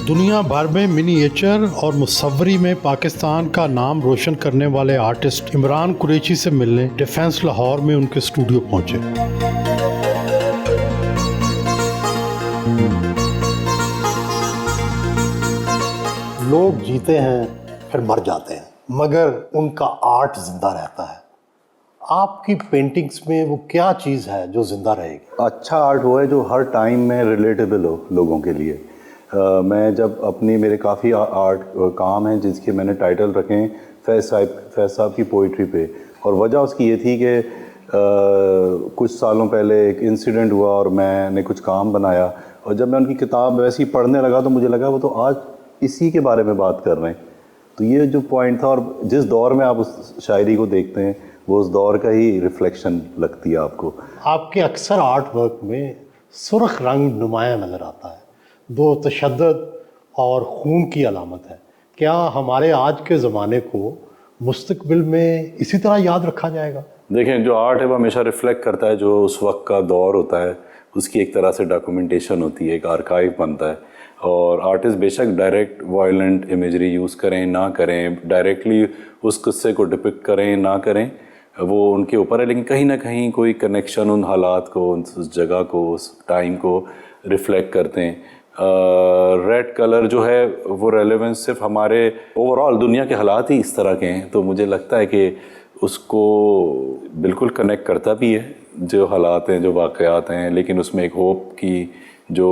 दुनिया भर में मिनिएचर और मुसव्वरी में पाकिस्तान का नाम रोशन करने वाले आर्टिस्ट इमरान कुरैशी से मिलने डिफेंस लाहौर में उनके स्टूडियो पहुंचे। लोग जीते हैं फिर मर जाते हैं, मगर उनका आर्ट जिंदा रहता है। आपकी पेंटिंग्स में वो क्या चीज़ है जो जिंदा रहेगी? अच्छा आर्ट वो है जो हर टाइम में रिलेटेबल हो लोगों के लिए। मैं जब अपनी मेरे काफ़ी आर्ट काम हैं जिसके मैंने टाइटल रखे हैं फैज़ साहब की पोइट्री पे, और वजह उसकी ये थी कि कुछ सालों पहले एक इंसिडेंट हुआ और मैंने कुछ काम बनाया, और जब मैं उनकी किताब वैसे ही पढ़ने लगा तो मुझे लगा वो तो आज इसी के बारे में बात कर रहे हैं। तो ये जो पॉइंट था, और जिस दौर में आप उस शायरी को देखते हैं वो उस दौर का ही रिफ्लेक्शन लगती है आपको। आपके अक्सर आर्ट वर्क में सुर्ख रंग नुमाया नज़र आता है, वो तशद्दुद और खून की अलामत है। क्या हमारे आज के ज़माने को मुस्तकबिल में इसी तरह याद रखा जाएगा? देखें, जो आर्ट है वो हमेशा रिफ्लेक्ट करता है जो उस वक्त का दौर होता है, उसकी एक तरह से डॉक्यूमेंटेशन होती है, एक आर्काइव बनता है। और आर्टिस्ट बेशक डायरेक्ट वायलेंट इमेजरी यूज़ करें ना करें, डायरेक्टली उस किस्से को डिपिक्ट करें ना करें, वो उनके ऊपर है, लेकिन कहीं ना कहीं कोई कनेक्शन उन हालात को, उस जगह को, उस टाइम को रिफ्लेक्ट करते हैं। रेड कलर जो है वो रेलेवेंस सिर्फ हमारे ओवरऑल दुनिया के हालात ही इस तरह के हैं, तो मुझे लगता है कि उसको बिल्कुल कनेक्ट करता भी है जो हालात हैं, जो वाक़यात हैं, लेकिन उसमें एक होप की जो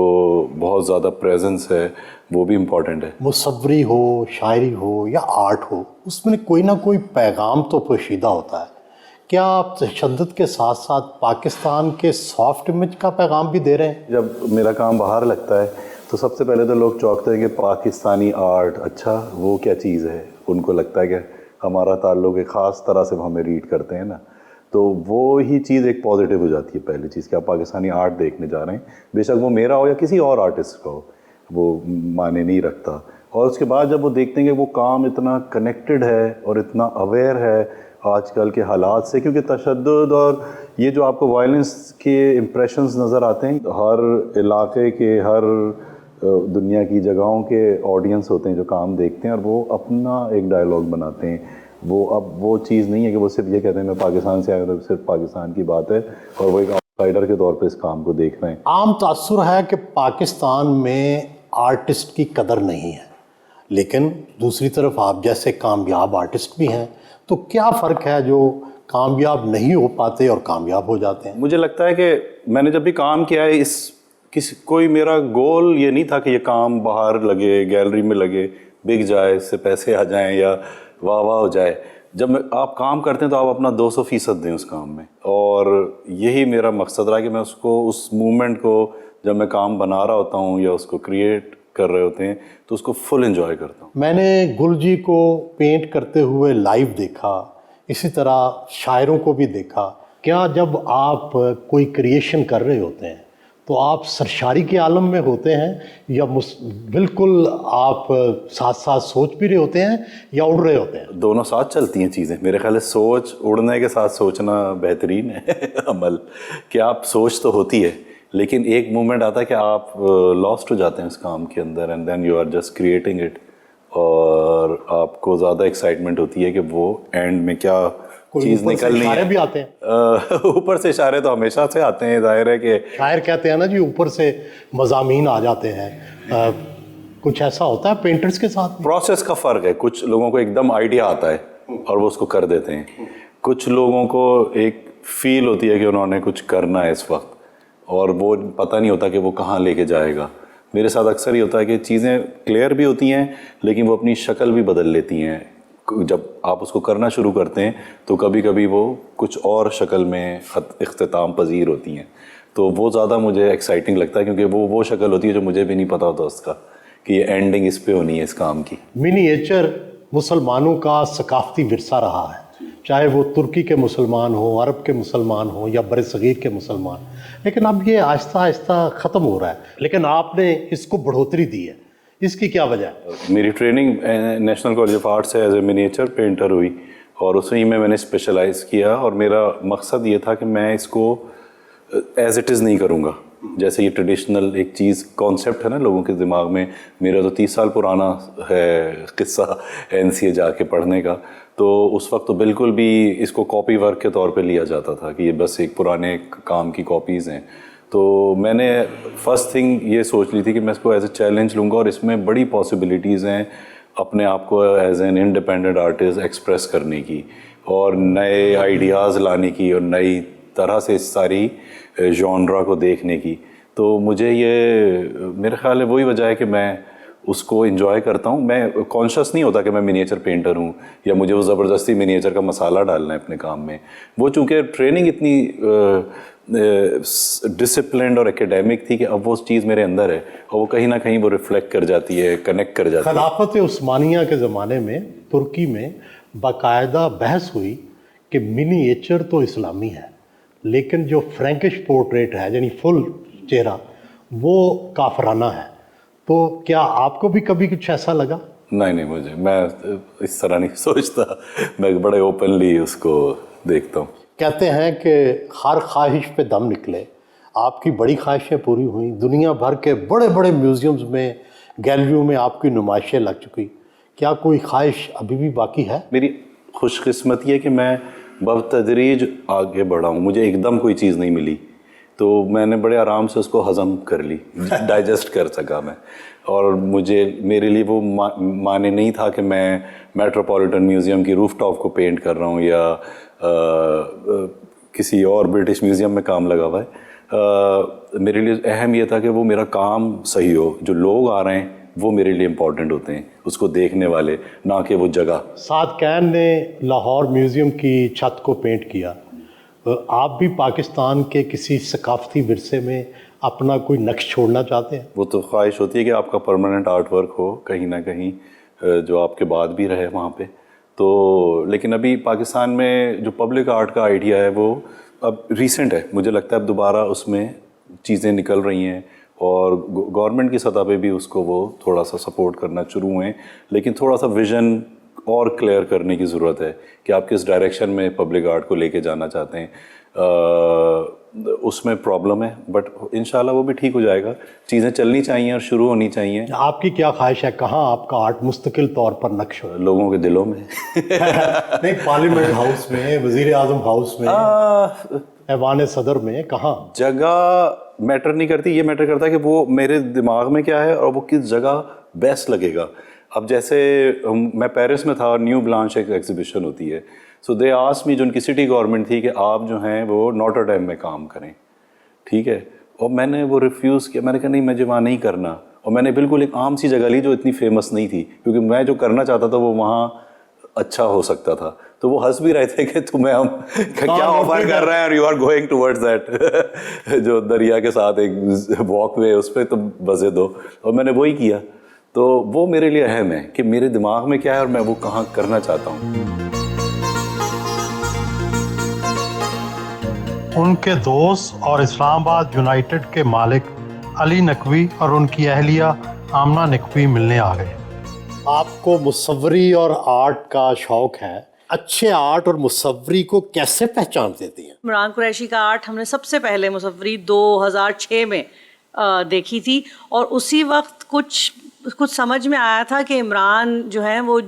बहुत ज़्यादा प्रेजेंस है वो भी इम्पॉर्टेंट है। मुसव्वरी हो, शायरी हो या आर्ट हो, उसमें कोई ना कोई पैगाम तो पोशीदा होता है। क्या आप तशद्दुद के साथ साथ पाकिस्तान के सॉफ्ट इमेज का पैगाम भी दे रहे हैं? जब मेरा काम बाहर लगता है तो सबसे पहले तो लोग चौंकते हैं कि पाकिस्तानी आर्ट, अच्छा वो क्या चीज़ है। उनको लगता है कि हमारा ताल्लुक़ एक ख़ास तरह से हमें रीड करते हैं ना, तो वो ही चीज़ एक पॉजिटिव हो जाती है। पहली चीज़ कि आप पाकिस्तानी आर्ट देखने जा रहे हैं, बेशक वो मेरा हो या किसी और आर्टिस्ट का हो, वो माने नहीं रखता। और उसके बाद जब वो देखते हैं कि वो काम इतना कनेक्टेड है और इतना अवेयर है आजकल के हालात से, क्योंकि तशद्दुद और ये जो आपको वायलेंस के इम्प्रेशंस नज़र आते हैं, हर इलाके के, हर दुनिया की जगहों के ऑडियंस होते हैं जो काम देखते हैं और वो अपना एक डायलॉग बनाते हैं। वो अब वो चीज़ नहीं है कि वो सिर्फ ये कहते हैं मैं पाकिस्तान से आया हूँ, तो सिर्फ पाकिस्तान की बात है, और वो एक आउटसाइडर के तौर पे इस काम को देख रहे हैं। आम तासुर है कि पाकिस्तान में आर्टिस्ट की कदर नहीं है, लेकिन दूसरी तरफ आप जैसे कामयाब आर्टिस्ट भी हैं, तो क्या फ़र्क है जो कामयाब नहीं हो पाते और कामयाब हो जाते हैं? मुझे लगता है कि मैंने जब भी काम किया है कोई मेरा गोल ये नहीं था कि ये काम बाहर लगे, गैलरी में लगे, बिक जाए, इससे पैसे आ जाएं या वाह वाह हो जाए। जब आप काम करते हैं तो आप अपना 200% दें उस काम में, और यही मेरा मकसद रहा कि मैं उसको, उस मूवमेंट को जब मैं काम बना रहा होता हूँ या उसको क्रिएट कर रहे होते हैं तो उसको फुल एंजॉय करता हूँ। मैंने गुल जी को पेंट करते हुए लाइव देखा, इसी तरह शायरों को भी देखा। क्या जब आप कोई क्रिएशन कर रहे होते हैं तो आप सरशारी के आलम में होते हैं या बिल्कुल आप साथ साथ सोच भी रहे होते हैं या उड़ रहे होते हैं? दोनों साथ चलती हैं चीज़ें। मेरे ख्याल से सोच, उड़ने के साथ सोचना बेहतरीन है अमल। कि आप सोच तो होती है, लेकिन एक मोमेंट आता है कि आप लॉस्ट हो जाते हैं उस काम के अंदर, and then you are just creating it, और आपको ज़्यादा एक्साइटमेंट होती है कि वो एंड में क्या चीज़ निकलनी है। भी आते हैं ऊपर से इशारे तो हमेशा से आते हैं, जाहिर है कि शायर कहते हैं ना जी, ऊपर से मज़ामीन आ जाते हैं। कुछ ऐसा होता है पेंटर्स के साथ? प्रोसेस का फ़र्क है। कुछ लोगों को एकदम आइडिया आता है और वो उसको कर देते हैं, कुछ लोगों को एक फील होती है कि उन्होंने कुछ करना है इस वक्त, और वो पता नहीं होता कि वो कहाँ लेके जाएगा। मेरे साथ अक्सर ही होता है कि चीज़ें क्लियर भी होती हैं लेकिन वो अपनी शक्ल भी बदल लेती हैं। जब आप उसको करना शुरू करते हैं तो कभी कभी वो कुछ और शक्ल में इख्तिताम पजीर होती हैं, तो वो ज़्यादा मुझे एक्साइटिंग लगता है, क्योंकि वो शक्ल होती है जो मुझे भी नहीं पता होता उसका कि ये एंडिंग इस पे होनी है इस काम की। मिनिएचर मुसलमानों का सकाफती विरसा रहा है। चाहे वो तुर्की के मुसलमान हो, अरब के मुसलमान हो या बरसगीर के मुसलमान। लेकिन अब ये आहिस्ता आहिस्ता ख़त्म हो रहा है, लेकिन आपने इसको बढ़ोतरी दी है, इसकी क्या वजह है? मेरी training national college of art से एज ए मिनिएचर पेंटर हुई और उसी में मैंने स्पेशलाइज़ किया और मेरा मकसद ये था कि मैं इसको एज इट इज़ नहीं करूँगा। जैसे ये ट्रेडिशनल एक चीज़ कॉन्सेप्ट है ना लोगों के दिमाग में, मेरा तो 30 साल पुराना है किस्सा NCA जाके पढ़ने का, तो उस वक्त तो बिल्कुल भी इसको कॉपी वर्क के तौर पे लिया जाता था कि ये बस एक पुराने काम की कॉपीज़ हैं। तो मैंने फर्स्ट थिंग ये सोच ली थी कि मैं इसको एज ए चैलेंज लूँगा और इसमें बड़ी पॉसिबिलिटीज़ हैं अपने आप को as an independent artist express करने की और नए आइडियाज़ लाने की और नई तरह से इस सारी जॉनरा को देखने की। तो मुझे ये मेरा ख्याल है वही वजह है कि मैं उसको एंजॉय करता हूँ। मैं कॉन्शियस नहीं होता कि मैं मिनिएचर पेंटर हूँ या मुझे वो ज़बरदस्ती मिनिएचर का मसाला डालना है अपने काम में। वो चूँकि ट्रेनिंग इतनी डिसिप्लिन और एकेडमिक थी कि अब वो चीज़ मेरे अंदर है और वो कहीं ना कहीं वो रिफ्लेक्ट कर जाती है, कनेक्ट कर जाती है। खिलाफत उस्मानिया के ज़माने में तुर्की में बाकायदा बहस हुई कि मिनिएचर तो इस्लामी है, लेकिन जो फ्रैंकिश पोर्ट्रेट है यानी फुल चेहरा वो काफराना है। तो क्या आपको भी कभी कुछ ऐसा लगा? नहीं, मैं इस तरह नहीं सोचता। मैं बड़े ओपनली उसको देखता हूँ। कहते हैं कि हर ख्वाहिश पे दम निकले, आपकी बड़ी ख्वाहिशें पूरी हुई, दुनिया भर के बड़े बड़े म्यूज़ियम्स में, गैलरियों में आपकी नुमाइशें लग चुकी। क्या कोई ख्वाहिश अभी भी बाकी है? मेरी खुशकिस्मती है कि मैं बतदरीज आगे बढ़ा हूँ। मुझे एकदम कोई चीज़ नहीं मिली तो मैंने बड़े आराम से उसको हज़म कर ली, डाइजेस्ट कर सका मैं। और मेरे लिए वो माने नहीं था कि मैं मेट्रोपॉलिटन म्यूज़ियम की रूफटॉप को पेंट कर रहा हूँ या किसी और ब्रिटिश म्यूज़ियम में काम लगा हुआ है। मेरे लिए अहम ये था कि वो मेरा काम सही हो, जो लोग आ रहे हैं वो मेरे लिए इम्पॉर्टेंट होते हैं, उसको देखने वाले, ना कि वो जगह। साद कैन ने लाहौर म्यूज़ियम की छत को पेंट किया। आप भी पाकिस्तान के किसी सकाफती विरसे में अपना कोई नक्श छोड़ना चाहते हैं? वो तो ख्वाहिश होती है कि आपका परमानेंट आर्ट वर्क हो कहीं ना कहीं, जो आपके बाद भी रहे वहाँ पे। तो लेकिन अभी पाकिस्तान में जो पब्लिक आर्ट का आइडिया है वो अब रिसेंट है, मुझे लगता है अब दोबारा उसमें चीज़ें निकल रही हैं और गवर्नमेंट की सतह पे भी उसको वो थोड़ा सा सपोर्ट करना शुरू हुए हैं। लेकिन थोड़ा सा विज़न और क्लियर करने की ज़रूरत है कि आप किस डायरेक्शन में पब्लिक आर्ट को लेके जाना चाहते हैं। उसमें प्रॉब्लम है, बट इंशाल्लाह वो भी ठीक हो जाएगा। चीज़ें चलनी चाहिए और शुरू होनी चाहिए। आपकी क्या ख्वाहिश है, कहाँ आपका आर्ट मुस्तकिल तौर पर नक्श हो? लोगों के दिलों में। नहीं, पार्लियामेंट हाउस में, वज़ीर आज़म हाउस में, ऐवान सदर में, कहाँ? जगह मैटर नहीं करती, ये मैटर करता है कि वो मेरे दिमाग में क्या है और वो किस जगह बेस्ट लगेगा। अब जैसे मैं पेरिस में था, न्यू ब्लांच एक एग्जीबिशन होती है, सो दे आस्क्ड मी, जो उनकी सिटी गवर्नमेंट थी, कि आप जो हैं वो नॉटर डेम में काम करें, ठीक है। और मैंने वो रिफ्यूज़ किया, मैंने कहा नहीं, मुझे वहाँ नहीं करना। और मैंने बिल्कुल एक आम सी जगह ली जो इतनी फेमस नहीं थी, क्योंकि मैं जो करना चाहता था वो वहाँ अच्छा हो सकता था। तो वो हंस भी रहे थे कि तुम्हें हम क्या ऑफर कर रहे हैं और you are going towards that जो दरिया के साथ एक वॉक वे, उस पर तुम बसे दो। और मैंने वही किया। तो वो मेरे लिए अहम है कि मेरे दिमाग में क्या है और मैं वो कहाँ करना चाहता हूँ। उनके दोस्त और इस्लामाबाद यूनाइटेड के मालिक अली नकवी और उनकी अहलिया आमना नकवी मिलने आ गए। आपको मुसव्वरी और आर्ट का शौक है, अच्छे आर्ट और मुसव्वरी को कैसे पहचान देती हैं? इमरान कुरैशी का आर्ट हमने सबसे पहले मुसव्वरी 2006 में देखी थी और उसी वक्त कुछ समझ में आया था कि इमरान जो है वो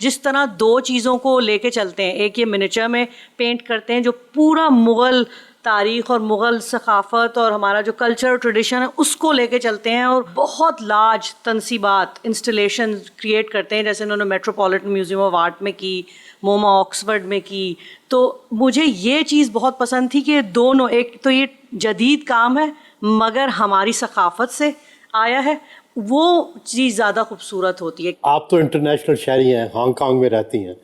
जिस तरह दो चीज़ों को लेके चलते हैं, एक ये मिनिएचर में पेंट करते हैं जो पूरा मुग़ल तारीख़ और मुग़ल सक़ाफ़त और हमारा जो कल्चर ट्रेडिशन है उसको लेके चलते हैं और बहुत लार्ज तनसीबात इंस्टॉलेशन क्रिएट करते हैं, जैसे उन्होंने मेट्रोपॉलिटन म्यूज़ियम ऑफ आर्ट में की, मोमा ऑक्सफर्ड में की। तो मुझे ये चीज़ बहुत पसंद थी कि दोनों, एक तो ये जदीद काम है मगर हमारी सक़ाफ़त से आया है, वो चीज़ ज़्यादा खूबसूरत होती है। आप तो इंटरनेशनल शहरी हैं, हांगकांग में रहती हैं,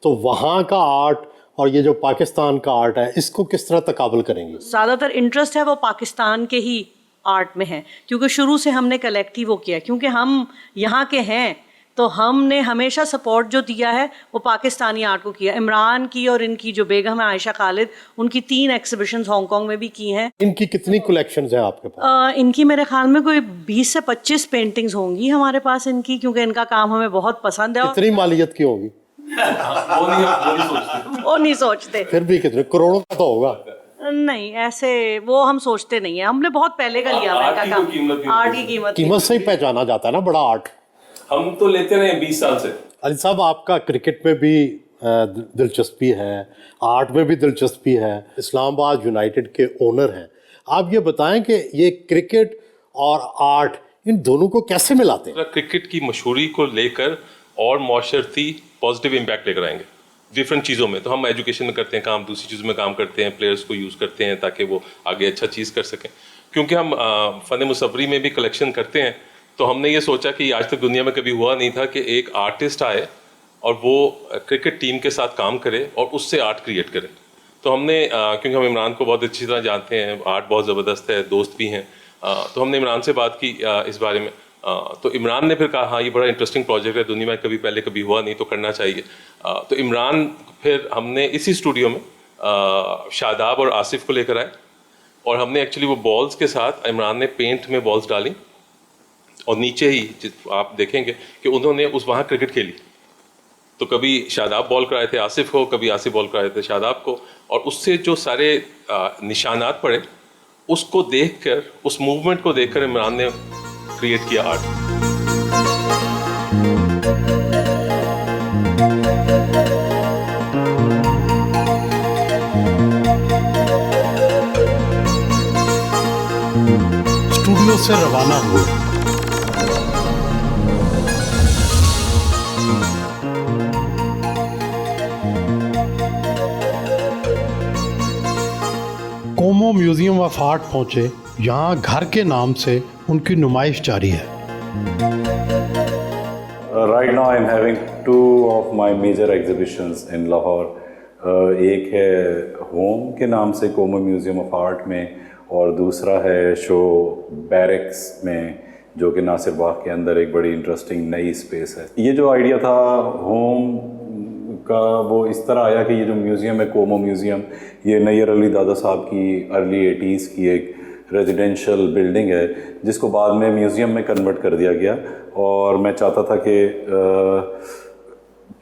तो वहाँ का आर्ट और ये जो पाकिस्तान का आर्ट है इसको किस तरह तकाबल करेंगी? ज़्यादातर इंटरेस्ट है वो पाकिस्तान के ही आर्ट में है, क्योंकि शुरू से हमने कलेक्ट ही वो किया, क्योंकि हम यहाँ के हैं तो हमने हमेशा सपोर्ट जो दिया है वो पाकिस्तानी आर्ट को किया। इमरान की और इनकी जो बेगम है आयशा खालिद, उनकी 3 एग्जीबिशंस हांगकांग में भी की हैं। इनकी कितनी कलेक्शंस हैं आपके पास? इनकी मेरे ख्याल में कोई 20 से 25 पेंटिंग्स होंगी हमारे पास इनकी, क्योंकि इनका काम हमें बहुत पसंद है। और कितनी मालियत की होगी? वो नहीं सोचते। फिर भी कितने करोड़ों का तो होगा। नहीं, ऐसे वो हम सोचते नहीं है। हमने बहुत पहले का लिया हुआ इनका काम। आर्ट की कीमत से ही पहचाना जाता है ना बड़ा आर्ट। हम तो लेते रहे 20 साल से। अली साहब, आपका क्रिकेट में भी दिलचस्पी है, आर्ट में भी दिलचस्पी है, इस्लामाबाद यूनाइटेड के ओनर हैं। आप ये बताएं कि ये क्रिकेट और आर्ट इन दोनों को कैसे मिलाते हैं? क्रिकेट की मशहूरी को लेकर और माशरती पॉजिटिव इम्पैक्ट लेकर आएंगे डिफरेंट चीज़ों में। तो हम एजुकेशन में करते हैं काम, दूसरी चीज़ों में काम करते हैं, प्लेयर्स को यूज़ करते हैं ताकि वो आगे अच्छा चीज़ कर सकें। क्योंकि हम फ़न मुसव्वरी में भी कलेक्शन करते हैं, तो हमने ये सोचा कि आज तक दुनिया में कभी हुआ नहीं था कि एक आर्टिस्ट आए और वो क्रिकेट टीम के साथ काम करे और उससे आर्ट क्रिएट करे। तो हमने क्योंकि हम इमरान को बहुत अच्छी तरह जानते हैं, आर्ट बहुत ज़बरदस्त है, दोस्त भी हैं, तो हमने इमरान से बात की इस बारे में। तो इमरान ने फिर कहा हाँ ये बड़ा इंटरेस्टिंग प्रोजेक्ट है, दुनिया में कभी पहले कभी हुआ नहीं, तो करना चाहिए। तो इमरान फिर हमने इसी स्टूडियो में शादाब और आसिफ को लेकर आए और हमने एक्चुअली वो बॉल्स के साथ इमरान ने पेंट में बॉल्स डाली और नीचे ही आप देखेंगे कि उन्होंने उस वहाँ क्रिकेट खेली। तो कभी शादाब बॉल कराए थे आसिफ को, कभी आसिफ बॉल कराए थे शादाब को, और उससे जो सारे निशानात पड़े उसको देखकर, उस मूवमेंट को देखकर इमरान ने क्रिएट किया आर्ट। स्टूडियो से रवाना हुए। कोमो म्यूजियम ऑफ आर्ट पहुंचे। यहाँ घर के नाम से उनकी नुमाइश जारी है। Right now I'm having 2 of my major exhibitions in Lahore. एक है होम के नाम से कोमो म्यूज़ियम ऑफ आर्ट में, और दूसरा है शो बैरिक्स में, जो कि नासिर बाग के अंदर एक बड़ी इंटरेस्टिंग नई स्पेस है। ये जो आइडिया था होम का, वो इस तरह आया कि ये जो म्यूज़ियम है कोमो म्यूज़ियम, ये नैयर अली दादा साहब की अर्ली 80s की एक रेजिडेंशियल बिल्डिंग है जिसको बाद में म्यूज़ियम में कन्वर्ट कर दिया गया। और मैं चाहता था कि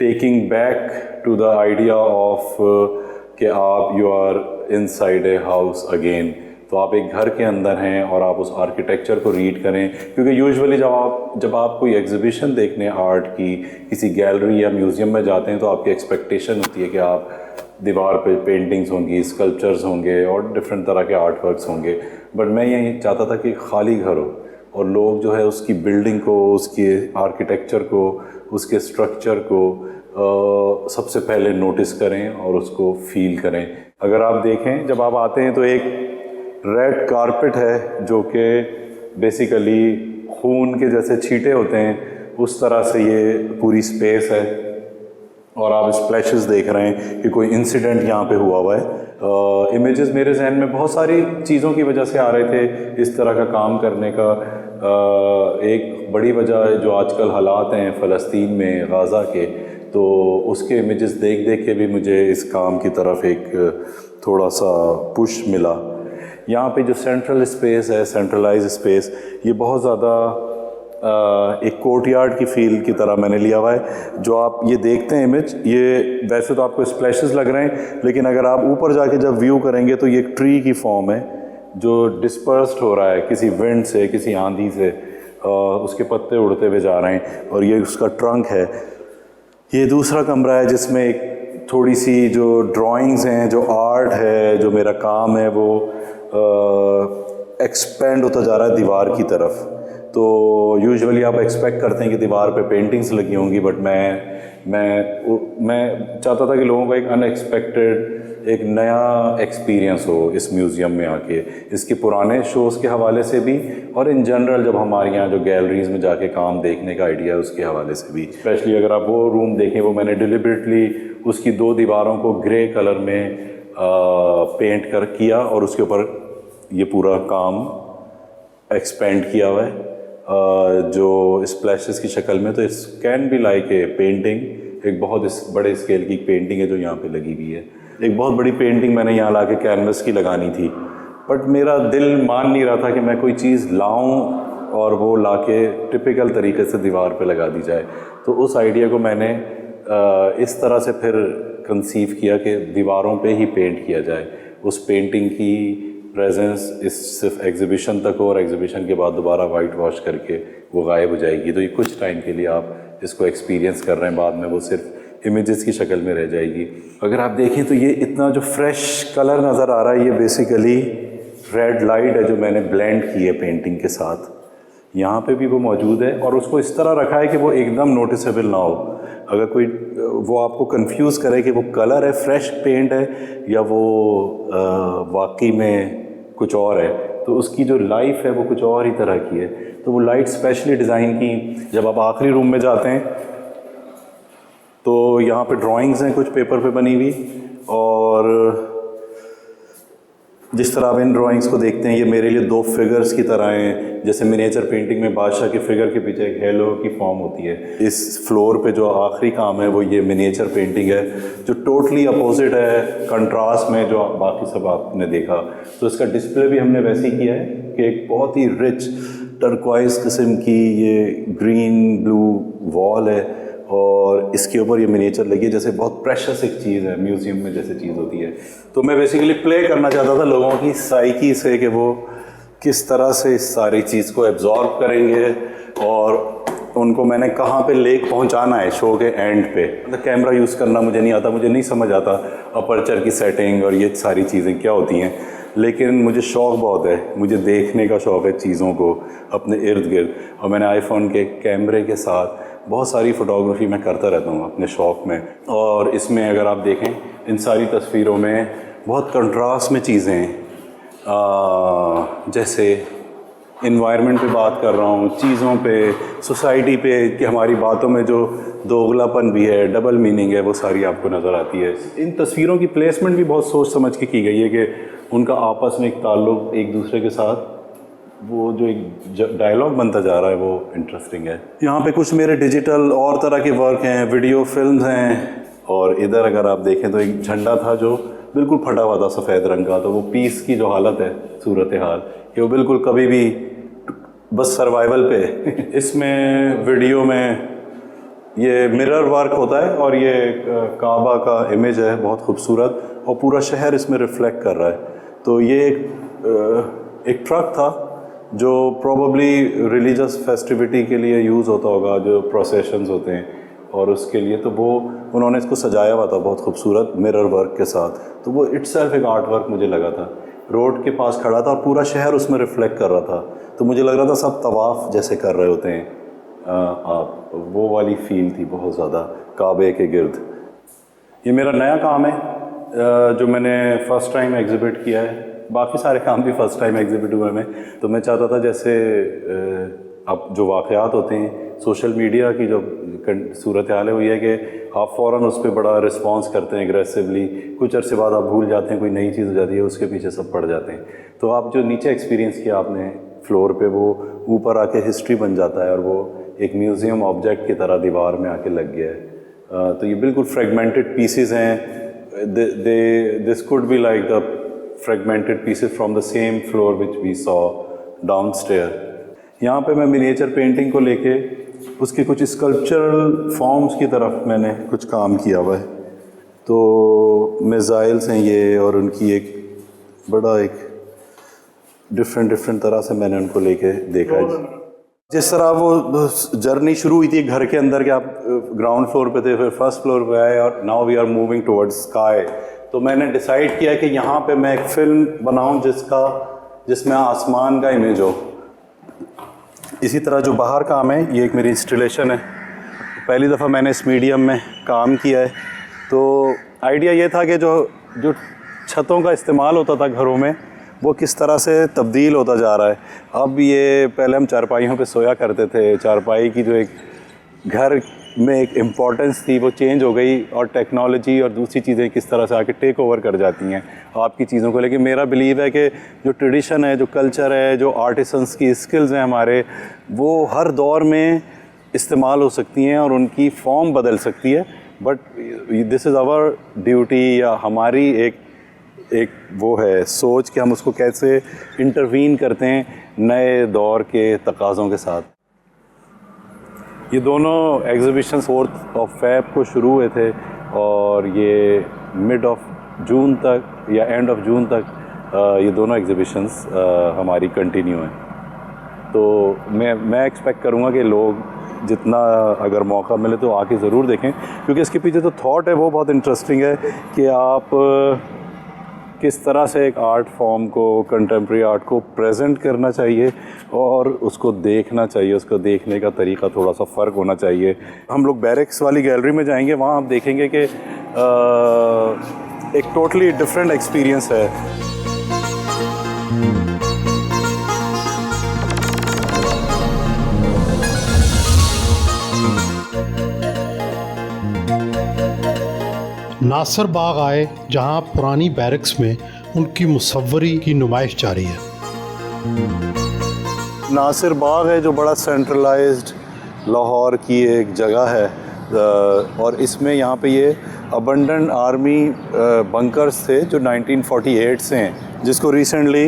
taking back to the idea of कि आप you are inside a house again, तो आप एक घर के अंदर हैं और आप उस आर्किटेक्चर को रीड करें। क्योंकि यूजुअली जब आप कोई एग्जीबिशन देखने आर्ट की किसी गैलरी या म्यूज़ियम में जाते हैं तो आपकी एक्सपेक्टेशन होती है कि आप दीवार पे पेंटिंग्स होंगी, स्कल्पचर्स होंगे और डिफरेंट तरह के आर्ट वर्क्स होंगे। बट मैं यही चाहता था कि खाली घर हो और लोग जो है उसकी बिल्डिंग को, उसके आर्किटेक्चर को, उसके स्ट्रक्चर को सबसे पहले नोटिस करें और उसको फील करें। अगर आप देखें, जब आप आते हैं तो एक रेड कारपेट है जो कि बेसिकली खून के जैसे छींटे होते हैं, उस तरह से ये पूरी स्पेस है। और आप स्प्लैशेस देख रहे हैं कि कोई इंसिडेंट यहाँ पे हुआ है। इमेजेस मेरे जहन में बहुत सारी चीज़ों की वजह से आ रहे थे इस तरह का काम करने का। एक बड़ी वजह जो आजकल हालात हैं फ़लस्तीन में, गाज़ा के, तो उसके इमेजेस देख देख के भी मुझे इस काम की तरफ एक थोड़ा सा पुश मिला। यहाँ पे जो सेंट्रल स्पेस है, सेंट्रलाइज स्पेस, ये बहुत ज़्यादा एक कोर्टयार्ड की फील की तरह मैंने लिया हुआ है। जो आप ये देखते हैं इमेज, ये वैसे तो आपको स्प्लैशेस लग रहे हैं, लेकिन अगर आप ऊपर जाके जब व्यू करेंगे तो ये एक ट्री की फॉर्म है जो डिस्पर्स्ड हो रहा है किसी विंड से, किसी आंधी से, उसके पत्ते उड़ते हुए जा रहे हैं और ये उसका ट्रंक है। ये दूसरा कमरा है जिसमें एक थोड़ी सी जो ड्राइंग्स हैं, जो आर्ट है, जो मेरा काम है, वो एक्सपेंड होता जा रहा है दीवार की तरफ। तो यूजुअली आप एक्सपेक्ट करते हैं कि दीवार पे पेंटिंग्स लगी होंगी, बट मैं चाहता था कि लोगों का एक अनएक्सपेक्टेड, एक नया एक्सपीरियंस हो इस म्यूज़ियम में आके, इसके पुराने शोज़ के हवाले से भी और इन जनरल जब हमारे यहाँ जो गैलरीज़ में जाके काम देखने का आइडिया है उसके हवाले से भी। स्पेशली अगर आप वो रूम देखें, वो मैंने डिलिबरेटली उसकी 2 दीवारों को ग्रे कलर में पेंट किया और उसके ऊपर ये पूरा काम एक्सपेंड किया हुआ है। जो स्प्लैशेस की शक्ल में, तो it's can be like a painting, एक बहुत बड़े स्केल की पेंटिंग है जो यहाँ पे लगी हुई है। एक बहुत बड़ी पेंटिंग मैंने यहाँ ला के कैनवस की लगानी थी, बट मेरा दिल मान नहीं रहा था कि मैं कोई चीज़ लाऊं और वो लाके टिपिकल तरीके से दीवार पे लगा दी जाए। तो उस आइडिया को मैंने इस तरह से फिर कंसीव किया कि दीवारों पे ही पेंट किया जाए। उस पेंटिंग की प्रेजेंस इस सिर्फ एग्जीबिशन तक हो और एग्जीबिशन के बाद दोबारा वाइट वॉश करके वो गायब हो जाएगी। तो ये कुछ टाइम के लिए आप इसको एक्सपीरियंस कर रहे हैं, बाद में वो सिर्फ इमेजेस की शक्ल में रह जाएगी। अगर आप देखें तो ये इतना जो फ्रेश कलर नज़र आ रहा है, ये बेसिकली रेड लाइट है जो मैंने ब्लेंड की है पेंटिंग के साथ। यहाँ पे भी वो मौजूद है और उसको इस तरह रखा है कि वो एकदम नोटिसेबल ना हो। अगर कोई वो आपको कंफ्यूज करे कि वो कलर है, फ्रेश पेंट है, या वो वाकई में कुछ और है, तो उसकी जो लाइफ है वो कुछ और ही तरह की है। तो वो लाइट स्पेशली डिज़ाइन की। जब आप आखिरी रूम में जाते हैं तो यहाँ पे ड्राइंग्स हैं कुछ पेपर पे बनी हुई, और जिस तरह आप इन ड्राइंग्स को देखते हैं, ये मेरे लिए दो फिगर्स की तरह हैं। जैसे मिनिएचर पेंटिंग में बादशाह के फिगर के पीछे एक हेलो की फॉर्म होती है, इस फ्लोर पे जो आखिरी काम है वो ये मिनिएचर पेंटिंग है जो टोटली अपोजिट है, कंट्रास्ट में जो बाकी सब आपने देखा। तो इसका डिस्प्ले भी हमने वैसे ही किया है कि एक बहुत ही रिच टर्क्वाइज किस्म की ये ग्रीन ब्लू वॉल है और इसके ऊपर ये मिनिएचर लगी है, जैसे बहुत प्रेशस एक चीज़ है, म्यूज़ियम में जैसे चीज़ होती है। तो मैं बेसिकली प्ले करना चाहता था लोगों की साइकी से कि वो किस तरह से इस सारी चीज़ को एब्जॉर्ब करेंगे और उनको मैंने कहाँ पे लेक पहुँचाना है शो के एंड पे। मतलब कैमरा यूज़ करना मुझे नहीं आता, मुझे नहीं समझ आता अपर्चर की सेटिंग और ये सारी चीज़ें क्या होती हैं, लेकिन मुझे शौक़ बहुत है, मुझे देखने का शौक़ है चीज़ों को अपने इर्द गिर्द। और मैंने आईफोन के कैमरे के साथ बहुत सारी फ़ोटोग्राफी मैं करता रहता हूँ अपने शौक़ में। और इसमें अगर आप देखें इन सारी तस्वीरों में बहुत कंट्रास्ट में चीज़ें हैं, जैसे इन्वायरमेंट पे बात कर रहा हूँ, चीज़ों पे, सोसाइटी पे, कि हमारी बातों में जो दोगलापन भी है, डबल मीनिंग है, वो सारी आपको नज़र आती है। इन तस्वीरों की प्लेसमेंट भी बहुत सोच समझ के की गई है कि उनका आपस में एक ताल्लुक़ एक दूसरे के साथ, वो जो एक डायलॉग बनता जा रहा है वो इंटरेस्टिंग है। यहाँ पे कुछ मेरे डिजिटल और तरह के वर्क हैं, वीडियो फिल्म्स हैं। और इधर अगर आप देखें तो एक झंडा था जो बिल्कुल फटा हुआ था सफ़ेद रंग का। तो वो पीस की जो हालत है, सूरत हाल, कि वो बिल्कुल कभी भी बस सर्वाइवल पे इसमें वीडियो में ये मिरर वर्क होता है और ये काबा का इमेज है बहुत खूबसूरत, और पूरा शहर इसमें रिफ्लेक्ट कर रहा है। तो ये एक ट्रक था जो प्रोबेबली रिलीजियस फेस्टिविटी के लिए यूज़ होता होगा, जो प्रोसेशंस होते हैं, और उसके लिए तो वो उन्होंने इसको सजाया हुआ था बहुत खूबसूरत मिरर वर्क के साथ। तो वो इट्सेल्फ एक आर्ट वर्क मुझे लगा था। रोड के पास खड़ा था और पूरा शहर उसमें रिफ्लेक्ट कर रहा था। तो मुझे लग रहा था सब तवाफ़ जैसे कर रहे होते हैं आप, वो वाली फील थी बहुत ज़्यादा काबे के गिर्द। ये मेरा नया काम है जो मैंने फ़र्स्ट टाइम एग्ज़िबिट किया है। बाकी सारे काम भी फ़र्स्ट टाइम एग्ज़िबिट हुए में। तो मैं चाहता था जैसे अब जो वाक़यात होते हैं, सोशल मीडिया की जो सूरत हाल है वो ये है कि आप फ़ौरन उस पर बड़ा रिस्पॉन्स करते हैं एग्रेसिवली, कुछ अरसे बाद आप भूल जाते हैं, कोई नई चीज़ हो जाती है, उसके पीछे सब पड़ जाते हैं। तो आप जो नीचे एक्सपीरियंस किया आपने फ्लोर पे, वो ऊपर आके हिस्ट्री बन जाता है और वो एक म्यूज़ियम ऑब्जेक्ट की तरह दीवार में आके लग गया है। तो ये बिल्कुल फ्रेगमेंटेड पीसेस हैं। This could be like the fragmented pieces from the same floor which we saw downstair. यहाँ पे मैं मिनिएचर पेंटिंग को लेके उसके कुछ स्कल्पचरल फॉर्म्स की तरफ मैंने कुछ काम किया हुआ है। तो मिसाइल्स हैं ये, और उनकी एक बड़ा एक डिफरेंट तरह से मैंने उनको लेके देखा है। जिस तरह वो जर्नी शुरू हुई थी घर के अंदर के, आप ग्राउंड फ्लोर पे थे, फिर फर्स्ट फ्लोर पे आए, और now we are moving towards sky. तो मैंने डिसाइड किया कि यहाँ पे मैं एक फ़िल्म बनाऊँ जिसमें आसमान का इमेज हो। इसी तरह जो बाहर काम है, ये एक मेरी इंस्टॉलेशन है, पहली दफ़ा मैंने इस मीडियम में काम किया है। तो आइडिया ये था कि जो छतों का इस्तेमाल होता था घरों में, वो किस तरह से तब्दील होता जा रहा है। अब ये पहले हम चारपाइयों पे सोया करते थे, चारपाई की जो एक घर में एक इम्पोर्टेंस थी वो चेंज हो गई, और टेक्नोलॉजी और दूसरी चीज़ें किस तरह से आके टेक ओवर कर जाती हैं आपकी चीज़ों को। लेकिन मेरा बिलीव है कि जो ट्रेडिशन है, जो कल्चर है, जो आर्टिसंस की स्किल्स हैं हमारे, वो हर दौर में इस्तेमाल हो सकती हैं और उनकी फॉर्म बदल सकती है। But this is our duty, या हमारी एक वो है सोच कि हम उसको कैसे इंटरवीन करते हैं नए दौर के तकाज़ों के साथ। ये दोनों एग्ज़िबिशन 4 फ़रवरी को शुरू हुए थे और ये मिड ऑफ जून तक या एंड ऑफ जून तक ये दोनों एग्ज़िबिशंस हमारी कंटिन्यू हैं। तो मैं एक्सपेक्ट करूँगा कि लोग जितना अगर मौका मिले तो आके ज़रूर देखें, क्योंकि इसके पीछे जो थॉट है वो बहुत इंटरेस्टिंग है कि आप किस तरह से एक आर्ट फॉर्म को, कंटेम्प्रेरी आर्ट को प्रेजेंट करना चाहिए और उसको देखना चाहिए। उसको देखने का तरीका थोड़ा सा फ़र्क होना चाहिए। हम लोग बैरिक्स वाली गैलरी में जाएंगे, वहाँ आप देखेंगे कि एक टोटली डिफरेंट एक्सपीरियंस है। नासिर बाग आए, जहां पुरानी बैरक्स में उनकी मुसव्वरी की नुमाइश जारी है। नासिर बाग है जो बड़ा सेंट्रलाइज्ड लाहौर की एक जगह है, और इसमें यहाँ पे ये अबंडेंट आर्मी बंकर्स थे जो 1948 से हैं, जिसको रिसेंटली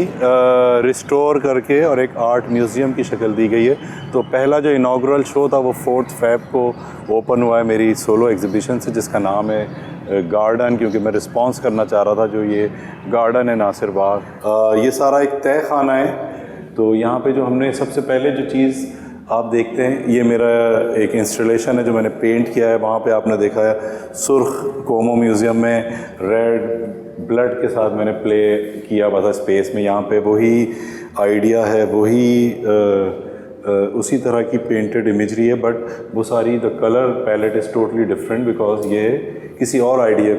रिस्टोर करके और एक आर्ट म्यूज़ियम की शक्ल दी गई है। तो पहला जो इनाग्रल शो था वो 4 फ़रवरी को ओपन हुआ है मेरी सोलो एग्ज़िबिशन से, जिसका नाम है गार्डन, क्योंकि मैं रिस्पॉन्स करना चाह रहा था जो ये गार्डन है नासिर बाग। ये सारा एक तय खाना है। तो यहाँ पे जो हमने सबसे पहले जो चीज़ आप देखते हैं, ये मेरा एक इंस्टॉलेशन है जो मैंने पेंट किया है। वहाँ पे आपने देखा है सुर्ख कोमो म्यूज़ियम में रेड ब्लड के साथ मैंने प्ले किया हुआ था स्पेस में। यहाँ पे वही आइडिया है, वही उसी तरह की पेंटेड इमेजरी है, बट वो सारी the colour palette is totally different, because ये किसी और आइडिया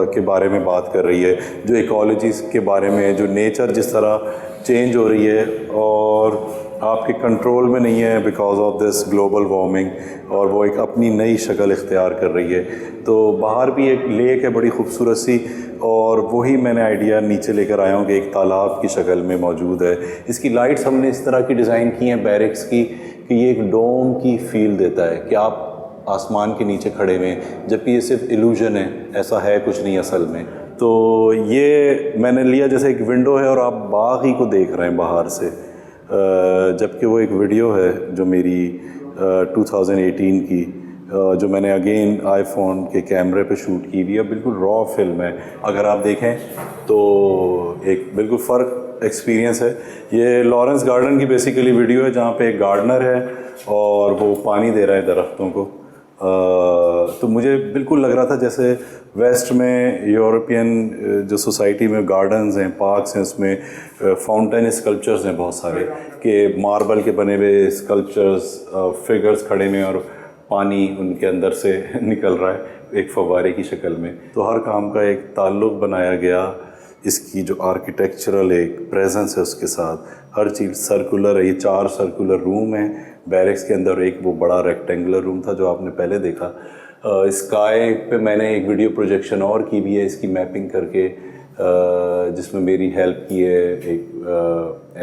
के बारे में बात कर रही है, जो इकोलॉजीज़ के बारे में, जो नेचर जिस तरह चेंज हो रही है और आपके कंट्रोल में नहीं है because of this global warming, और वो एक अपनी नई शक्ल इख्तियार कर रही है। तो बाहर भी एक लेक है बड़ी खूबसूरत सी, और वही मैंने आइडिया नीचे लेकर आया हूँ कि एक तालाब की शक्ल में मौजूद है। इसकी लाइट्स हमने इस तरह की डिज़ाइन की हैं बैरिक्स की कि ये एक डोम की फील देता है कि आप आसमान के नीचे खड़े हुए हैं, जबकि ये सिर्फ इल्यूजन है, ऐसा है कुछ नहीं असल में। तो ये मैंने लिया जैसे एक विंडो है और आप बाग ही को देख रहे हैं बाहर से, जबकि वो एक वीडियो है जो मेरी 2018 की, जो मैंने अगेन आईफोन के कैमरे पे शूट की हुई है। बिल्कुल रॉ फिल्म है, अगर आप देखें तो एक बिल्कुल फ़र्क एक्सपीरियंस है। ये लॉरेंस गार्डन की बेसिकली वीडियो है जहाँ पे एक गार्डनर है और वो पानी दे रहा है दरख्तों को। तो मुझे बिल्कुल लग रहा था जैसे वेस्ट में यूरोपियन जो सोसाइटी में गार्डन्स हैं, पार्क्स हैं, उसमें फाउंटेन स्कल्पचर्स हैं बहुत सारे, कि मार्बल के बने हुए स्कल्पचर्स, फिगर्स खड़े में और पानी उनके अंदर से निकल रहा है एक फव्वारे की शक्ल में। तो हर काम का एक ताल्लुक़ बनाया गया, इसकी जो आर्किटेक्चरल एक प्रेजेंस है उसके साथ। हर चीज़ सर्कुलर है, ये 4 सर्कुलर रूम हैं बैरिक्स के अंदर, एक वो बड़ा रेक्टेंगुलर रूम था जो आपने पहले देखा। स्काई पे मैंने एक वीडियो प्रोजेक्शन और की भी है इसकी मैपिंग करके, जिसमें मेरी हेल्प की है एक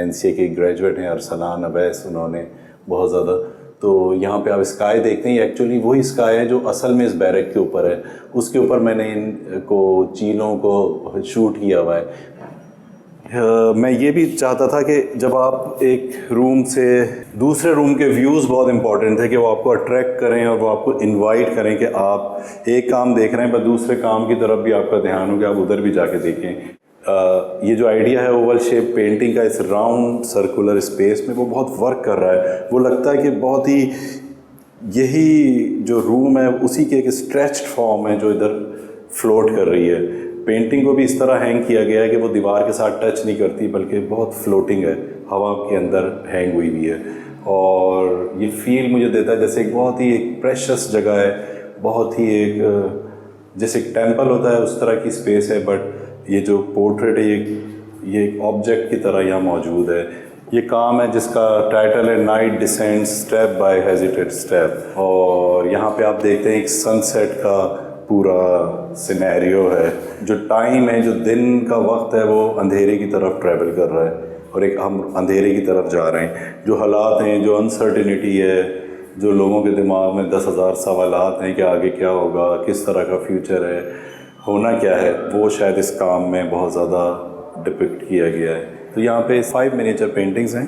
NCA के ग्रेजुएट हैं अरसलान अवैस, उन्होंने बहुत ज़्यादा। तो यहाँ पे आप स्काई देखते हैं, एक्चुअली वही स्काई है जो असल में इस बैरक के ऊपर है, उसके ऊपर मैंने इनको चीलों को शूट किया हुआ है। मैं ये भी चाहता था कि जब आप एक रूम से दूसरे रूम के व्यूज़ बहुत इंपॉर्टेंट थे कि वो आपको अट्रैक्ट करें और वो आपको इनवाइट करें कि आप एक काम देख रहे हैं पर दूसरे काम की तरफ भी आपका ध्यान हो कि आप उधर भी जाके देखें। ये जो आइडिया है ओवल शेप पेंटिंग का इस राउंड सर्कुलर स्पेस में, वो बहुत वर्क कर रहा है। वो लगता है कि बहुत ही यही जो रूम है उसी की एक स्ट्रेच्ड फॉर्म है जो इधर फ्लोट कर रही है। पेंटिंग को भी इस तरह हैंग किया गया है कि वो दीवार के साथ टच नहीं करती, बल्कि बहुत फ्लोटिंग है, हवा के अंदर हैंग हुई हुई है। और ये फील मुझे देता है जैसे एक बहुत ही एक प्रेशस जगह है, बहुत ही एक जैसे एक टेम्पल होता है उस तरह की स्पेस है। बट ये जो पोर्ट्रेट है ये एक ऑब्जेक्ट की तरह यहाँ मौजूद है। ये काम है जिसका टाइटल है night descent step by hesitated step, और यहाँ पे आप देखते हैं एक सनसेट का पूरा सिनेरियो है। जो टाइम है, जो दिन का वक्त है, वो अंधेरे की तरफ ट्रैवल कर रहा है और एक हम अंधेरे की तरफ जा रहे हैं। जो हालात हैं, जो अनसर्टिनिटी है, जो लोगों के दिमाग में 10,000 सवालात हैं कि आगे क्या होगा, किस तरह का फ्यूचर है, होना क्या है, वो शायद इस काम में बहुत ज़्यादा डिपिक्ट किया गया है। तो यहाँ पे 5 मिनिएचर पेंटिंग्स हैं,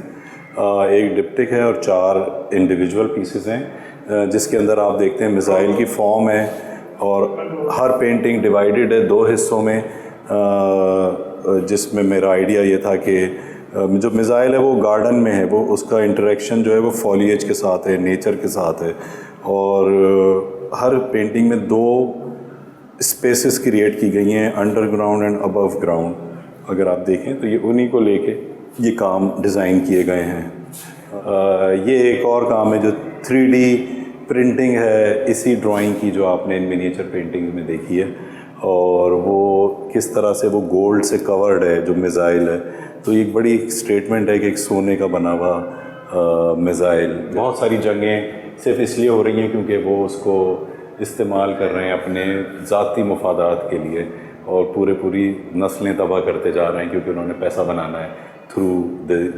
एक डिप्टिक है और 4 इंडिविजुअल पीसेस हैं, जिसके अंदर आप देखते हैं मिसाइल की फॉर्म है और हर पेंटिंग डिवाइडेड है 2 हिस्सों में, जिसमें मेरा आइडिया ये था कि जो मिसाइल है वो गार्डन में है, वो उसका इंटरेक्शन जो है वो फॉलिएज के साथ है, नेचर के साथ है, और हर पेंटिंग में 2 स्पेसेस क्रिएट की गई हैं, अंडरग्राउंड एंड अबव ग्राउंड। अगर आप देखें तो ये उन्हीं को लेके ये काम डिज़ाइन किए गए हैं। ये एक और काम है जो 3D प्रिंटिंग है इसी ड्राइंग की, जो आपने इन मिनिएचर पेंटिंग में देखी है, और वो किस तरह से वो गोल्ड से कवर्ड है जो मिसाइल है। तो ये एक बड़ी स्टेटमेंट है कि एक सोने का बना हुआ मिसाइल। बहुत सारी जंगें सिर्फ इसलिए हो रही हैं क्योंकि वो उसको इस्तेमाल कर रहे हैं अपने ज़ाती मुफादात के लिए, और पूरी नस्लें तबाह करते जा रहे हैं क्योंकि उन्होंने पैसा बनाना है through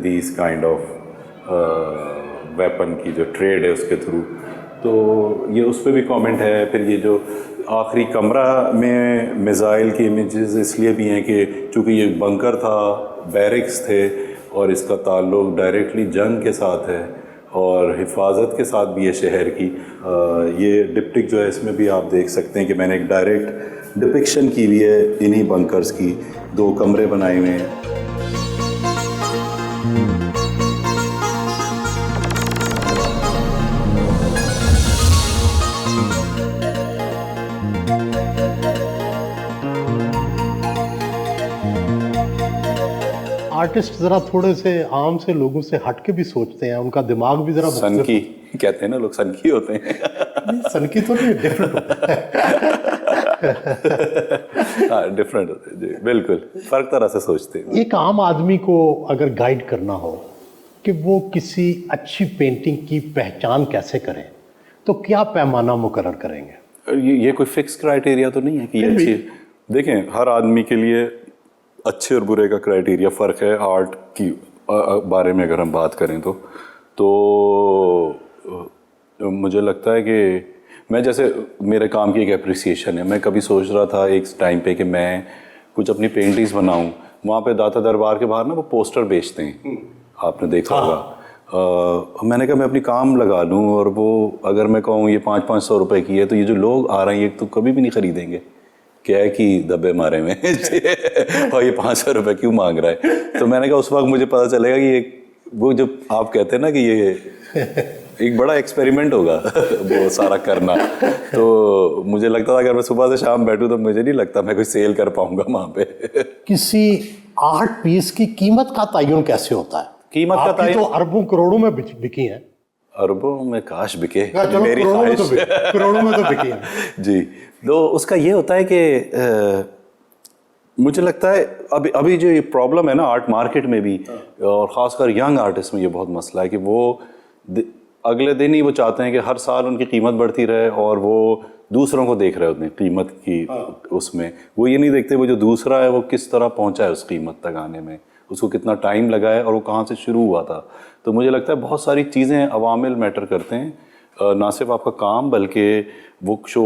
these kind of weapon की जो ट्रेड है उसके थ्रू। तो ये उस पर भी कमेंट है। फिर ये जो आखिरी कमरा में मिसाइल की इमेजेस इसलिए भी हैं कि चूँकि ये बंकर था, बैरिक्स थे, और इसका ताल्लुक डायरेक्टली जंग के साथ है और हिफाजत के साथ भी है शहर की। ये डिप्टिक जो है इसमें भी आप देख सकते हैं कि मैंने एक डायरेक्ट डिपिक्शन की हुई है इन्हीं बंकर्स की। 2 कमरे बनाए हुए हैं। आर्टिस्ट ज़रा थोड़े से आम से लोगों से हट के भी सोचते हैं, उनका दिमाग भी ज़रा सनकी कहते हैं ना लोग, सनकी होते हैं। सनकी तो नहीं, डिफरेंट होता है। हाँ, डिफरेंट होते हैं जी, बिल्कुल फ़र्क तरह से सोचते हैं। एक आम आदमी को अगर गाइड करना हो कि वो किसी अच्छी पेंटिंग की पहचान कैसे करें, तो क्या पैमाना मुकर्रर करेंगे? ये कोई फिक्स क्राइटेरिया तो नहीं है कि ये अच्छी। देखें, हर आदमी के लिए अच्छे और बुरे का क्राइटेरिया फ़र्क है। आर्ट की बारे में अगर हम बात करें तो मुझे लगता है कि मैं, जैसे मेरे काम की एक एप्रिसिएशन है, मैं कभी सोच रहा था एक टाइम पे कि मैं कुछ अपनी पेंटिंग्स बनाऊं। वहाँ पे दाता दरबार के बाहर ना वो पोस्टर बेचते हैं, आपने देखा होगा। मैंने कहा मैं अपनी काम लगा लूँ, और वो अगर मैं कहूँ ये 500-500 रुपए की है, तो ये जो लोग आ रहे हैं ये तो कभी भी नहीं ख़रीदेंगे। क्या है कि दबे मारे में और ये 500 रुपये क्यों मांग रहा है। तो मैंने कहा उस वक्त मुझे पता चलेगा कि ये वो जब आप कहते हैं ना कि ये एक बड़ा एक्सपेरिमेंट होगा वो सारा करना। तो मुझे लगता था अगर मैं सुबह से शाम बैठूं तो मुझे नहीं लगता मैं कोई सेल कर पाऊंगा वहाँ पे। किसी आर्ट पीस की कीमत का तयन कैसे होता है? कीमत का तयन तो अरबों करोड़ों में बिकी है। अरबों में काश बिके, मेरी ख्वाहिश करोड़ों में तो बिकी है जी। तो उसका ये होता है कि मुझे लगता है अभी जो ये प्रॉब्लम है ना आर्ट मार्केट में भी, और ख़ासकर यंग आर्टिस्ट में ये बहुत मसला है कि वो अगले दिन ही वो चाहते हैं कि हर साल उनकी कीमत बढ़ती रहे, और वो दूसरों को देख रहे होते हैं कीमत की उसमें। वो ये नहीं देखते वो जो दूसरा है वो किस तरह पहुंचा है उस कीमत तक आने में, उसको कितना टाइम लगा है और वो कहाँ से शुरू हुआ था। तो मुझे लगता है बहुत सारी चीज़ें अवामिल मैटर करते हैं, ना सिर्फ आपका काम बल्कि बुक शो,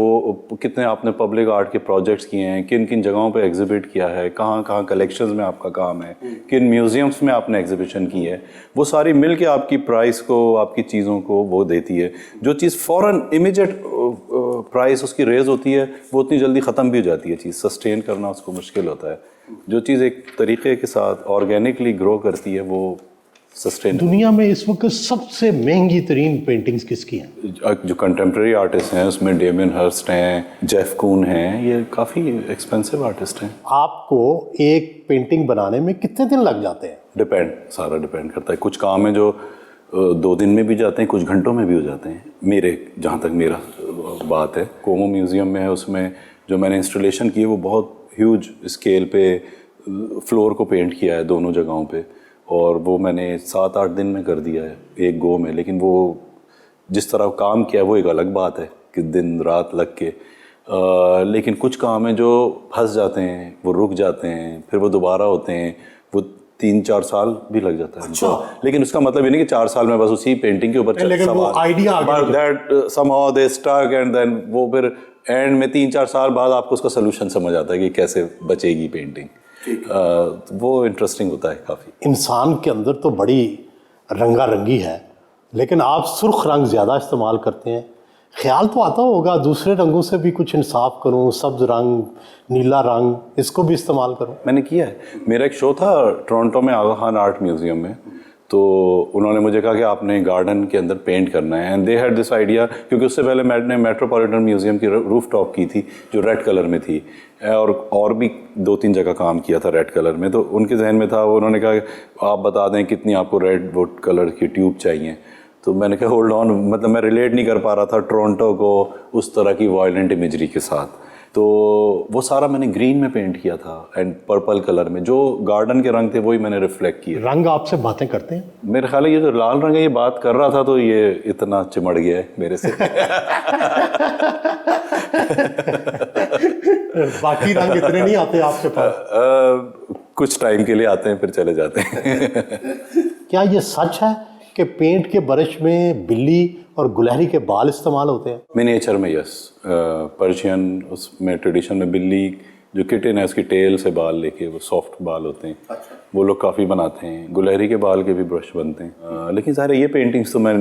कितने आपने पब्लिक आर्ट के प्रोजेक्ट्स किए हैं, किन किन जगहों पे एग्जिबिट किया है, कहाँ कहाँ कलेक्शंस में आपका काम है, किन म्यूज़ियम्स में आपने एग्जिबिशन की है, वो सारी मिल के आपकी प्राइस को, आपकी चीज़ों को वो देती है। जो चीज़ फ़ौरन इमीडिएट प्राइस उसकी रेज़ होती है वो उतनी जल्दी ख़त्म भी हो जाती है, चीज़ सस्टेन करना उसको मुश्किल होता है। जो चीज़ एक तरीके के साथ ऑर्गेनिकली ग्रो करती है वो सस्टेन। दुनिया में इस वक्त सबसे महंगी तरीन पेंटिंग्स किसकी हैं? जो कंटेम्प्रेरी आर्टिस्ट हैं उसमें डेमियन हर्स्ट हैं, जेफ कून हैं, ये काफ़ी एक्सपेंसिव आर्टिस्ट हैं। आपको एक पेंटिंग बनाने में कितने दिन लग जाते हैं? सारा डिपेंड करता है। कुछ काम है जो 2 दिन में भी जाते हैं, कुछ घंटों में भी हो जाते हैं। मेरे जहाँ तक मेरा बात है, कोमो म्यूज़ियम में है, उसमें जो मैंने इंस्टॉलेशन की है वो बहुत ह्यूज स्केल पे फ्लोर को पेंट किया है दोनों जगहों पे, और वो मैंने 7-8 दिन में कर दिया है एक गो में। लेकिन वो जिस तरह काम किया वो एक अलग बात है कि दिन रात लग के लेकिन कुछ काम हैं जो फंस जाते हैं, वो रुक जाते हैं, फिर वो दोबारा होते हैं, वो 3-4 साल भी लग जाता है। अच्छा। लेकिन उसका मतलब ये नहीं कि 4 साल में बस उसी पेंटिंग के ऊपर लेकिन वो idea that somehow they stuck and then वो फिर एंड में 3-4 साल बाद आपको उसका सोल्यूशन समझ आता है कि कैसे बचेगी पेंटिंग। वो इंटरेस्टिंग होता है काफ़ी। इंसान के अंदर तो बड़ी रंगारंगी है, लेकिन आप सुर्ख रंग ज़्यादा इस्तेमाल करते हैं। ख्याल तो आता होगा दूसरे रंगों से भी कुछ इंसाफ करूं, सब्ज रंग, नीला रंग, इसको भी इस्तेमाल करूं। मैंने किया है। मेरा एक शो था टोरंटो में आगा खान आर्ट म्यूज़ियम में, तो उन्होंने मुझे कहा कि आपने गार्डन के अंदर पेंट करना है and they had this idea, क्योंकि उससे पहले मैंने मेट्रोपॉलिटन म्यूज़ियम की रूफ टॉप की थी जो रेड कलर में थी और भी 2-3 जगह काम किया था रेड कलर में। तो उनके जहन में था, उन्होंने कहा आप बता दें कितनी आपको रेड वुड कलर की ट्यूब चाहिए। तो मैंने कहा होल्ड ऑन, मतलब मैं रिलेट नहीं कर पा रहा था टोरंटो को उस तरह की वायलेंट इमेजरी के साथ। तो वो सारा मैंने ग्रीन में पेंट किया था एंड पर्पल कलर में, जो गार्डन के रंग थे वही मैंने रिफ्लेक्ट किए। रंग आपसे बातें करते हैं? मेरे ख्याल है ये जो लाल रंग है ये बात कर रहा था तो ये इतना चिमड़ गया है मेरे से। बाकी रंग इतने नहीं आते आपके पास? कुछ टाइम के लिए आते हैं फिर चले जाते हैं। क्या ये सच है कि पेंट के ब्रश में बिल्ली और गुलहरी के बाल इस्तेमाल होते हैं? मिनिएचर में यस, पर्शियन उसमें ट्रेडिशन में बिल्ली जो किटन है उसकी टेल से बाल लेके वो सॉफ्ट बाल होते हैं। अच्छा। वो लोग काफ़ी बनाते हैं। गुलहरी के बाल के भी ब्रश बनते हैं। लेकिन सारे ये पेंटिंग्स तो मैं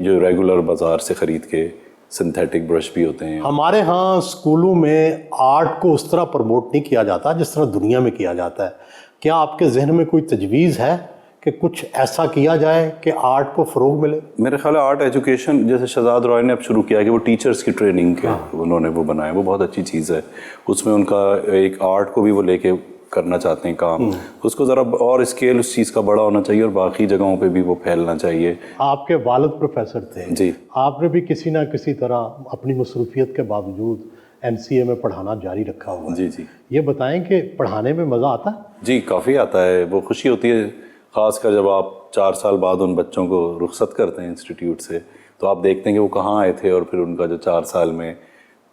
जो रेगुलर बाज़ार से ख़रीद के, सिंथेटिक ब्रश भी होते हैं। हमारे यहाँ स्कूलों में आर्ट को उस तरह प्रमोट नहीं किया जाता जिस तरह दुनिया में किया जाता है। क्या आपके जहन में कोई तजवीज़ है कि कुछ ऐसा किया जाए कि आर्ट को फ़रोग मिले? मेरे ख्याल है आर्ट एजुकेशन जैसे शहजाद रॉय ने अब शुरू किया है कि वो टीचर्स की ट्रेनिंग के उन्होंने वो बनाया, वो बहुत अच्छी चीज़ है। उसमें उनका एक आर्ट को भी वो लेके करना चाहते हैं काम, उसको ज़रा और स्केल उस चीज़ का बड़ा होना चाहिए और बाकी जगहों पे भी वो फैलना चाहिए। आपके वालिद प्रोफेसर थे जी। आपने भी किसी ना किसी तरह अपनी मसरूफियत के बावजूद NCA में पढ़ाना जारी रखा हुआ है। जी जी। ये बताएं कि पढ़ाने में मज़ा आता है? जी काफ़ी आता है, वो खुशी होती है ख़ासकर जब आप 4 साल बाद उन बच्चों को रुखसत करते हैं इंस्टीट्यूट से, तो आप देखते हैं कि वो कहाँ आए थे और फिर उनका जो 4 साल में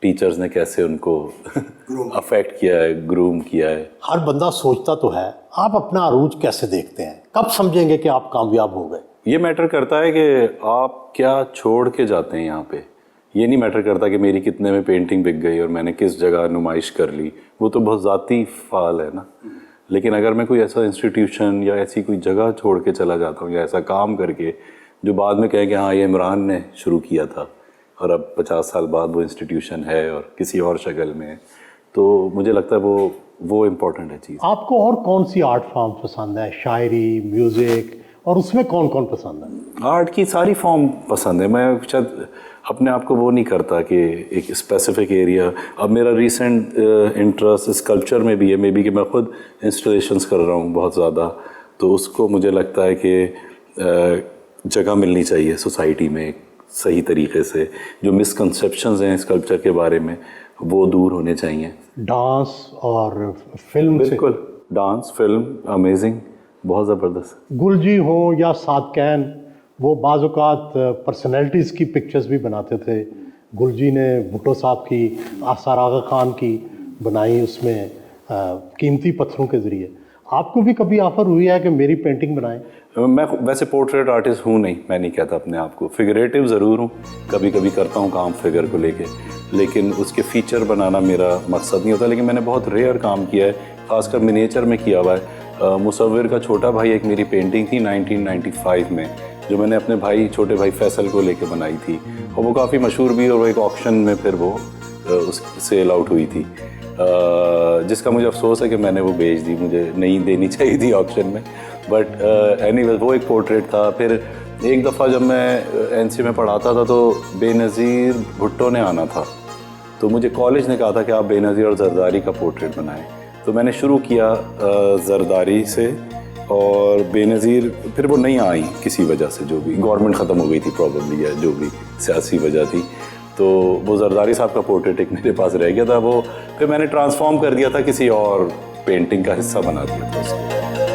टीचर्स ने कैसे उनको अफेक्ट किया है, ग्रूम किया है। हर बंदा सोचता तो है, आप अपना अरूज कैसे देखते हैं? कब समझेंगे कि आप कामयाब हो गए? ये मैटर करता है कि आप क्या छोड़ के जाते हैं यहाँ पे। ये नहीं मैटर करता कि मेरी कितने में पेंटिंग बिक गई और मैंने किस जगह नुमाइश कर ली, वो तो बहुत ज़ाती फ़ाल है ना। लेकिन अगर मैं कोई ऐसा इंस्टीट्यूशन या ऐसी कोई जगह छोड़ के चला जाता हूँ या ऐसा काम करके जो बाद में कहे कि हाँ ये इमरान ने शुरू किया था और अब 50 साल बाद वो इंस्टीट्यूशन है और किसी और शक्ल में है, तो मुझे लगता है वो इम्पोर्टेंट है चीज़। आपको और कौन सी आर्ट फॉर्म पसंद है? शायरी, म्यूज़िक, और उसमें कौन कौन पसंद है? आर्ट की सारी फॉर्म पसंद है। मैं शायद अपने आप को वो नहीं करता कि एक स्पेसिफिक एरिया। अब मेरा रीसेंट इंटरेस्ट स्कल्पचर में भी है, मे बी कि मैं खुद इंस्टॉलेशंस कर रहा हूँ बहुत ज़्यादा, तो उसको मुझे लगता है कि जगह मिलनी चाहिए सोसाइटी में सही तरीके से। जो मिसकंसेप्शंस हैं स्कल्पचर के बारे में वो दूर होने चाहिए। डांस और फिल्म से? बिल्कुल, डांस, फिल्म अमेजिंग, बहुत ज़बरदस्त। गुलजी हो या सादकैन, वो बाज़ औक़ात पर्सनैलिटीज़ की पिक्चर्स भी बनाते थे। गुलजी ने भुट्टो साहब की, आसार आगा खान की बनाई उसमें कीमती पत्थरों के ज़रिए। आपको भी कभी ऑफ़र हुई है कि मेरी पेंटिंग बनाएं? मैं वैसे पोर्ट्रेट आर्टिस्ट हूँ नहीं, मैं नहीं कहता अपने आप को। फिगरेटिव ज़रूर हूँ, कभी कभी करता हूँ काम फिगर को लेके, लेकिन उसके फीचर बनाना मेरा मकसद नहीं होता। लेकिन मैंने बहुत रेयर काम किया है, ख़ासकर मिनिएचर में किया हुआ है। मुसव्विर का छोटा भाई एक मेरी पेंटिंग थी 1995 में, जो मैंने अपने भाई छोटे भाई फैसल को लेके बनाई थी, और वो काफ़ी मशहूर भी, और वो एक ऑक्शन में फिर वो उस सेल आउट हुई थी, जिसका मुझे अफसोस है कि मैंने वो बेच दी, मुझे नहीं देनी चाहिए थी ऑक्शन में। बट एनीवेज वो एक पोर्ट्रेट था। फिर एक दफ़ा जब मैं NC में पढ़ाता था तो बेनज़ीर भुट्टो ने आना था, तो मुझे कॉलेज ने कहा था कि आप बेनज़ीर और जरदारी का पोर्ट्रेट बनाएं। तो मैंने शुरू किया जरदारी से, और बेनज़ीर फिर वो नहीं आई किसी वजह से, जो भी गवर्नमेंट ख़त्म हो गई थी प्रॉब्लम, या जो भी सियासी वजह थी, तो वो जरदारी साहब का पोर्ट्रेट एक मेरे पास रह गया था। वो फिर मैंने ट्रांसफॉर्म कर दिया था, किसी और पेंटिंग का हिस्सा बना दिया था उसको।